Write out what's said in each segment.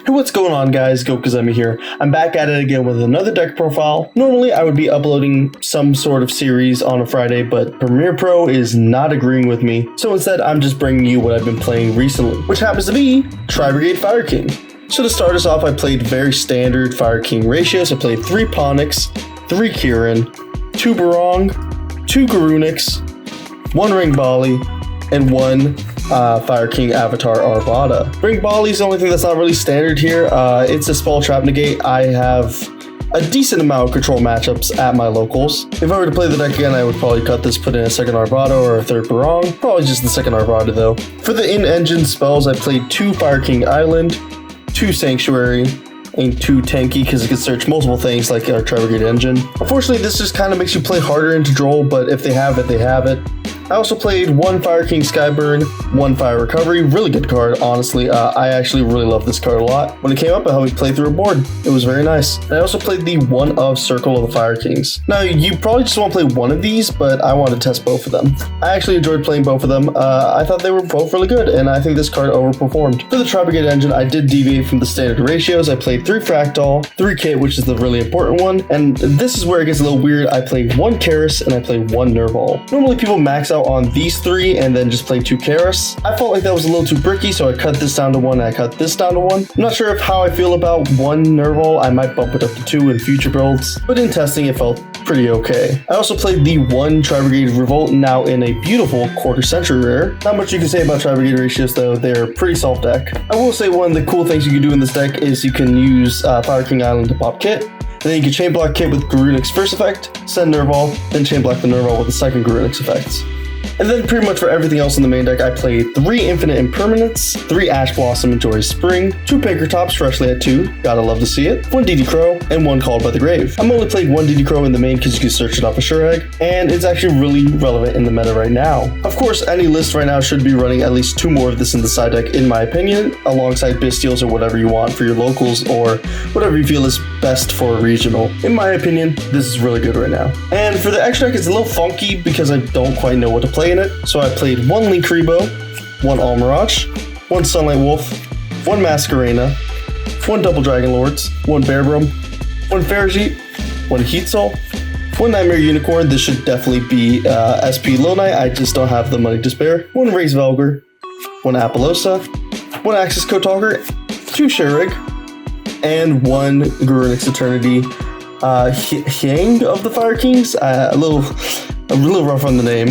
Hey, what's going on, guys? Gokuzemi here. I'm back at it again with another deck profile. Normally I would be uploading some sort of series on a Friday, but Premiere Pro is not agreeing with me, so instead I'm just bringing you what I've been playing recently, which happens to be Tri-Brigade Fire King. So to start us off, I played very standard Fire King ratios. I played 3 Ponix, 3 Kirin, 2 Barong, 2 Garunix, 1 Ring Bali, and 1 Fire King Avatar Arvada. Ring Bali is the only thing that's not really standard here. It's a spell trap negate. I have a decent amount of control matchups at my locals. If I were to play the deck again, I would probably cut this, put in a second Arvada or a third Barong. Probably just the second Arvada though. For the in-engine spells, I played 2 Fire King Island, 2 Sanctuary, and 2 tanky because it can search multiple things like our Tri-Brigade engine. Unfortunately, this just kind of makes you play harder into Droll, but if they have it, they have it. I also played 1 Fire King Skyburn, 1 Fire Recovery. Really good card, honestly. I actually really love this card a lot. When it came up, it helped me play through a board. It was very nice. And I also played the 1 of Circle of the Fire Kings. Now, you probably just want to play one of these, but I want to test both of them. I actually enjoyed playing both of them. I thought they were both really good, and I think this card overperformed. For the Tri-Brigade engine, I did deviate from the standard ratios. I played 3 Fractal, 3 Kit, which is the really important one, and this is where it gets a little weird. I played 1 Karis, and I played 1 Nerval. Normally, people max out on these 3 and then just play 2 Karis. I felt like that was a little too bricky, so I cut this down to 1 and I cut this down to 1. I'm not sure how I feel about 1 Nerval. I might bump it up to 2 in future builds, but in testing it felt pretty okay. I also played the 1 Tri-Brigade Revolt, now in a beautiful quarter century rare. Not much you can say about Tri-Brigade ratios though, they're pretty soft deck. I will say one of the cool things you can do in this deck is you can use Fire King Island to pop Kit. And then you can chain block Kit with Garunix first effect, send Nerval, then chain block the Nerval with the second Garunix effect. And then pretty much for everything else in the main deck, I played 3 Infinite Impermanence, 3 Ash Blossom and Joyous Spring, 2 Pinker Tops freshly at 2, gotta love to see it, 1 DD Crow, and 1 Called by the Grave. I'm only playing 1 DD Crow in the main because you can search it off a Sure Egg, and it's actually really relevant in the meta right now. Of course, any list right now should be running at least 2 more of this in the side deck, in my opinion, alongside Bystials or whatever you want for your locals, or whatever you feel is best for a regional. In my opinion, this is really good right now. And for the extra deck, it's a little funky because I don't quite know what to play in it, so I played 1 Linkribo, 1 Almirage, 1 Sunlight Wolf, 1 Masquerena, 1 Double Dragon Lords, 1 Bearbrum, 1 Ferrijit, 1 Heatsoul, 1 Nightmare Unicorn. This should definitely be SP Low Knight, I just don't have the money to spare. 1 Raise Velgar, 1 Apollosa, 1 Axis Kotalker, 2 Sherrig, and 1 Garunix Eternity. Hyang of the Fire Kings? A little rough on the name.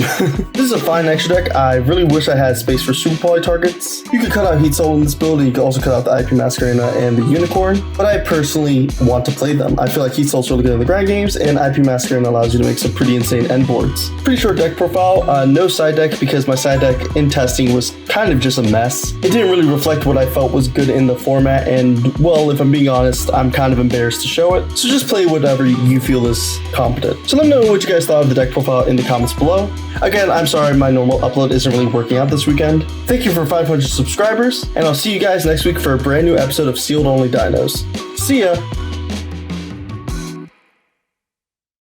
This is a fine extra deck. I really wish I had space for super poly targets. You could cut out Heatsoul in this build, and you could also cut out the IP Masquerena and the Unicorn, but I personally want to play them. I feel like Heatsoul's really good in the grind games, and IP Masquerena allows you to make some pretty insane end boards. Pretty short deck profile, no side deck because my side deck in testing was kind of just a mess. It didn't really reflect what I felt was good in the format, and well, if I'm being honest, I'm kind of embarrassed to show it. So just play whatever you feel is competent. So let me know what you guys thought of the deck profile in the comments below. Again, I'm sorry my normal upload isn't really working out this weekend. Thank you for 500 subscribers, and I'll see you guys next week for a brand new episode of Sealed Only Dinos. See ya!